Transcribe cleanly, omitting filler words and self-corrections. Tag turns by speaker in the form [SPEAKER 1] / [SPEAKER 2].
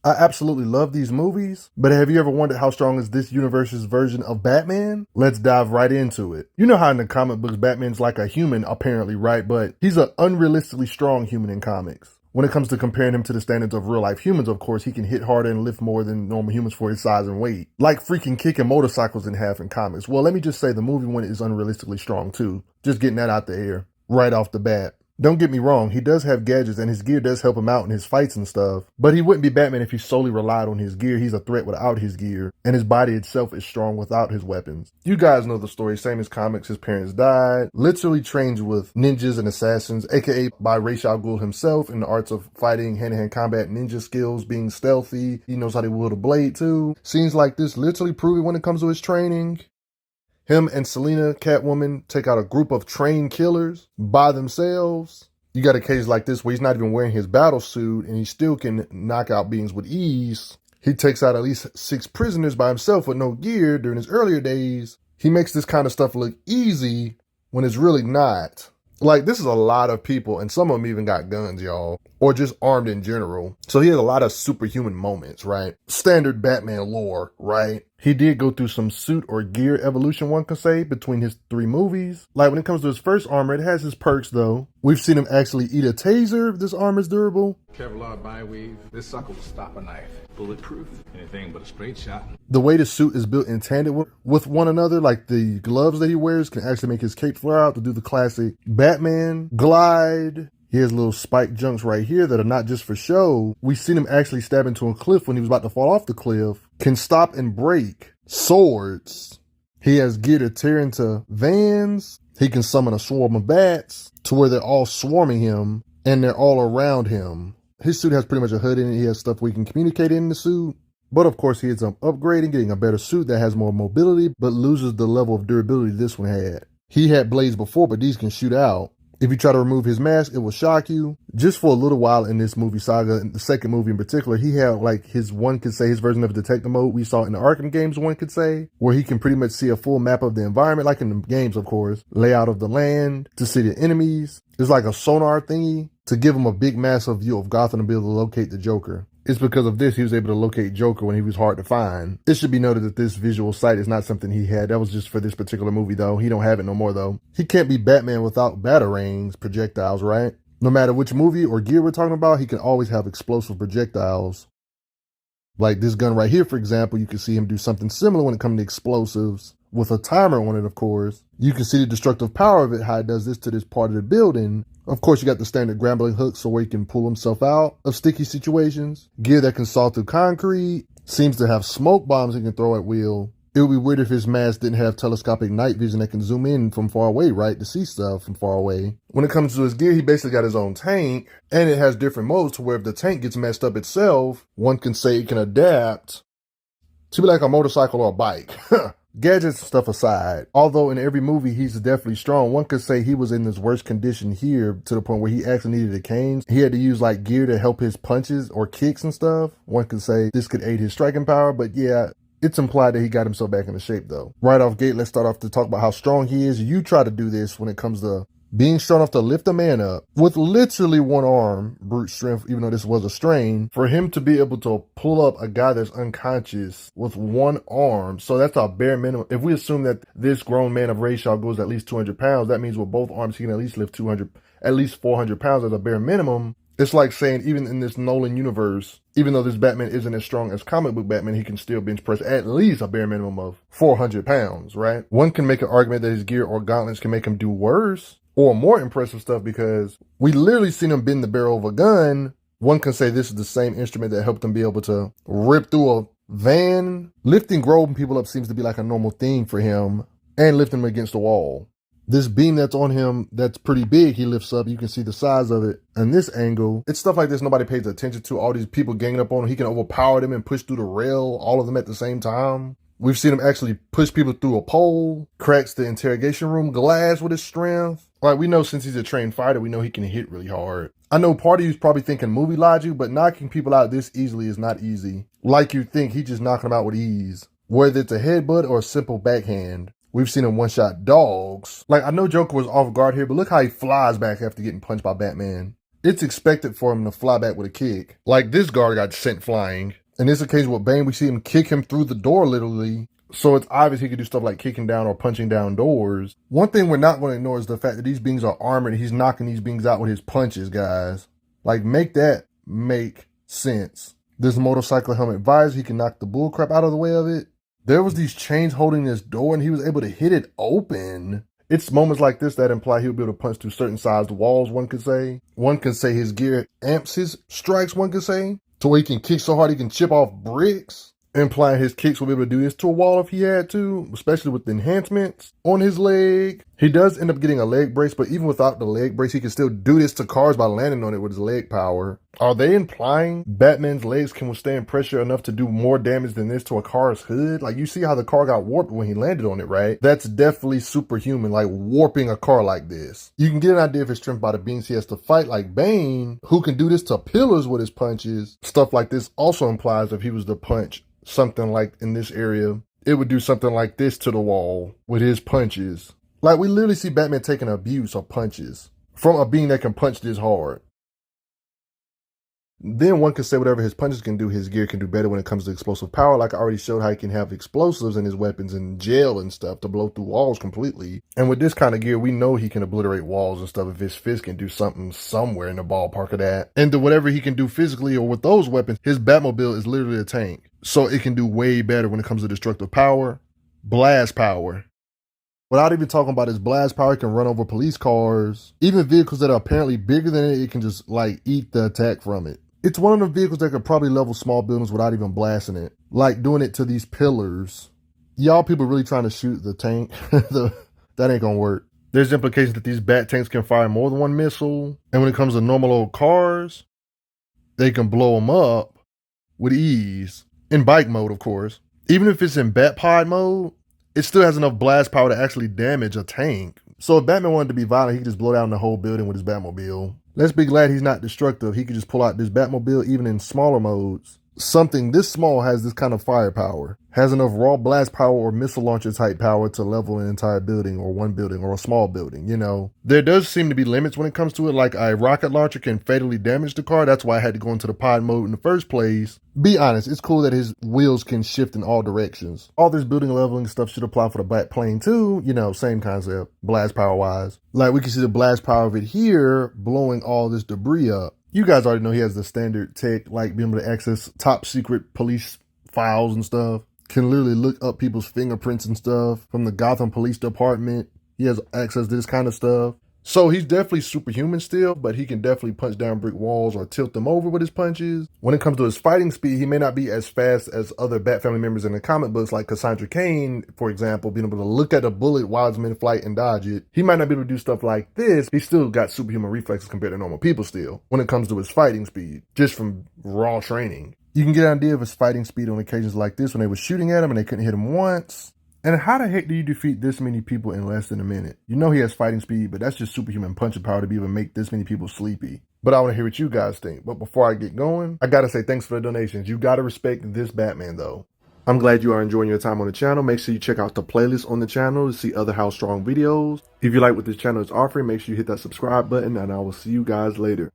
[SPEAKER 1] I absolutely love these movies, but have you ever wondered how strong is this universe's version of Batman? Let's dive right into it. You know how in the comic books Batman's like a human apparently, right? But he's an unrealistically strong human in comics. When it comes to comparing him to the standards of real life humans, of course, he can hit harder and lift more than normal humans for his size and weight. Like freaking kicking motorcycles in half in comics. Well, let me just say the movie one is unrealistically strong too. Just getting that out the air right off the bat. Don't get me wrong, he does have gadgets and his gear does help him out in his fights and stuff, but he wouldn't be Batman if he solely relied on his gear. He's a threat without his gear, and his body itself is strong without his weapons. You guys know the story, same as comics, his parents died, literally trains with ninjas and assassins, aka by Ra's al Ghul himself in the arts of fighting, hand-to-hand combat, ninja skills, being stealthy. He knows how to wield a blade too. Scenes like this literally prove it when it comes to his training. Him and Selina, Catwoman, take out a group of trained killers by themselves. You got a case like this where he's not even wearing his battle suit and he still can knock out beings with ease. He takes out at least 6 prisoners by himself with no gear during his earlier days. He makes this kind of stuff look easy when it's really not. Like, this is a lot of people, and some of them even got guns, y'all. Or just armed in general. So he has a lot of superhuman moments, right? Standard Batman lore, right? He did go through some suit or gear evolution, one could say, between his 3 movies. Like, when it comes to his first armor, it has his perks, though. We've seen him actually eat a taser if this armor's durable.
[SPEAKER 2] Kevlar bi-weave. This sucker will stop a knife. Bulletproof. Anything but a straight shot.
[SPEAKER 1] The way the suit is built in tandem with one another, like the gloves that he wears can actually make his cape flare out to do the classic Batman glide. He has little spike junks right here that are not just for show. We've seen him actually stab into a cliff when he was about to fall off the cliff. Can stop and break swords. He has gear to tear into vans. He can summon a swarm of bats to where they're all swarming him and they're all around him. His suit has pretty much a hood in it. He has stuff we can communicate in the suit. But of course, he ends up upgrading, getting a better suit that has more mobility, but loses the level of durability this one had. He had blades before, but these can shoot out. If you try to remove his mask, it will shock you. Just for a little while in this movie saga, in the second movie in particular, he had like his, one could say, his version of detective mode we saw in the Arkham games, one could say, where he can pretty much see a full map of the environment, like in the games, of course, layout of the land, to see the enemies. It's like a sonar thingy to give him a big massive view of Gotham to be able to locate the Joker. It's because of this he was able to locate Joker when he was hard to find. It should be noted that this visual sight is not something he had. That was just for this particular movie, though. He don't have it no more, though. He can't be Batman without batarangs, projectiles, right? No matter which movie or gear we're talking about, he can always have explosive projectiles. Like this gun right here, for example, you can see him do something similar when it comes to explosives. With a timer on it, of course. You can see the destructive power of it, how it does this to this part of the building. Of course, you got the standard grappling hook so where he can pull himself out of sticky situations. Gear that can saw through concrete. Seems to have smoke bombs he can throw at will. It would be weird if his mask didn't have telescopic night vision that can zoom in from far away, right? To see stuff from far away. When it comes to his gear, he basically got his own tank. And it has different modes to where if the tank gets messed up itself, one can say it can adapt to be like a motorcycle or a bike. Gadgets and stuff aside, although in every movie he's definitely strong, one could say he was in his worst condition here to the point where he actually needed a cane. He had to use like gear to help his punches or kicks and stuff. One could say this could aid his striking power, but yeah, it's implied that he got himself back into shape though. Right off gate, let's start off to talk about how strong he is. You try to do this when it comes to being strong enough to lift a man up with literally one arm, brute strength, even though this was a strain, for him to be able to pull up a guy that's unconscious with one arm. So that's our bare minimum. If we assume that this grown man of Ra's al Ghul goes at least 200 pounds, that means with both arms, he can at least lift 200, at least 400 pounds as a bare minimum. It's like saying even in this Nolan universe, even though this Batman isn't as strong as comic book Batman, he can still bench press at least a bare minimum of 400 pounds, right? One can make an argument that his gear or gauntlets can make him do worse or more impressive stuff because we literally seen him bend the barrel of a gun. One can say this is the same instrument that helped him be able to rip through a van. Lifting grown people up seems to be like a normal thing for him, and lifting them against the wall. This beam that's on him that's pretty big, he lifts up. You can see the size of it. And this angle, it's stuff like this nobody pays attention to. All these people ganging up on him. He can overpower them and push through the rail, all of them at the same time. We've seen him actually push people through a pole, cracks the interrogation room glass with his strength. Like, we know since he's a trained fighter, we know he can hit really hard. I know part of you's probably thinking movie logic, but knocking people out this easily is not easy. Like you think, he's just knocking them out with ease. Whether it's a headbutt or a simple backhand. We've seen him one-shot dogs. Like, I know Joker was off guard here, but look how he flies back after getting punched by Batman. it's expected for him to fly back with a kick. Like this guard got sent flying. In this occasion with Bane, we see him kick him through the door literally. So it's obvious he could do stuff like kicking down or punching down doors. One thing we're not going to ignore is the fact that these beings are armored and he's knocking these beings out with his punches, guys. Like, make that make sense. This motorcycle helmet visor, he can knock the bullcrap out of the way of it. There was these chains holding this door and he was able to hit it open. It's moments like this that imply he'll be able to punch through certain sized walls, one could say. One can say his gear amps his strikes, one could say, to where he can kick so hard he can chip off bricks. Implying his kicks will be able to do this to a wall if he had to, especially with the enhancements on his leg. He does end up getting a leg brace, but even without the leg brace, he can still do this to cars by landing on it with his leg power. Are they implying Batman's legs can withstand pressure enough to do more damage than this to a car's hood? Like, you see how the car got warped when he landed on it, right? That's definitely superhuman, like warping a car like this. You can get an idea of his strength by the beings he has to fight, like Bane, who can do this to pillars with his punches. Stuff like this also implies if he was to punch something like in this area, it would do something like this to the wall with his punches. Like, we literally see Batman taking abuse of punches from a being that can punch this hard. Then one could say whatever his punches can do, his gear can do better when it comes to explosive power. Like I already showed how he can have explosives in his weapons and gel and stuff to blow through walls completely. And with this kind of gear, we know he can obliterate walls and stuff if his fist can do something somewhere in the ballpark of that. And to whatever he can do physically or with those weapons, his Batmobile is literally a tank. So it can do way better when it comes to destructive power, blast power. Without even talking about his blast power, it can run over police cars. Even vehicles that are apparently bigger than it, it can just like eat the attack from it. It's one of the vehicles that could probably level small buildings without even blasting it. Like doing it to these pillars. Y'all people really trying to shoot the tank? That ain't gonna work. There's implications that these bat tanks can fire more than one missile. And when it comes to normal old cars, they can blow them up with ease. In bike mode, of course. Even if it's in Batpod mode, it still has enough blast power to actually damage a tank. So if Batman wanted to be violent, he could just blow down the whole building with his Batmobile. Let's be glad he's not destructive. He could just pull out this Batmobile even in smaller modes. Something this small has this kind of firepower. Has enough raw blast power or missile launcher type power to level an entire building or one building or a small building, you know. There does seem to be limits when it comes to it, like a rocket launcher can fatally damage the car. That's why I had to go into the pod mode in the first place. Be honest, it's cool that his wheels can shift in all directions. All this building leveling stuff should apply for the Bat plane too, you know, same concept, blast power wise. Like we can see the blast power of it here blowing all this debris up. You guys already know he has the standard tech, like being able to access top secret police files and stuff. Can literally look up people's fingerprints and stuff from the Gotham Police Department. He has access to this kind of stuff. So he's definitely superhuman still, but he can definitely punch down brick walls or tilt them over with his punches. When it comes to his fighting speed, he may not be as fast as other Bat family members in the comic books, like Cassandra Cain, for example, being able to look at a bullet while it's in flight and dodge it. He might not be able to do stuff like this. He's still got superhuman reflexes compared to normal people still, when it comes to his fighting speed, just from raw training. You can get an idea of his fighting speed on occasions like this when they were shooting at him and they couldn't hit him once. And how the heck do you defeat this many people in less than a minute? You know he has fighting speed, but that's just superhuman punching power to be able to make this many people sleepy. But I want to hear what you guys think. But before I get going, I got to say thanks for the donations. You got to respect this Batman, though. I'm glad you are enjoying your time on the channel. Make sure you check out the playlist on the channel to see other How Strong videos. If you like what this channel is offering, make sure you hit that subscribe button, and I will see you guys later.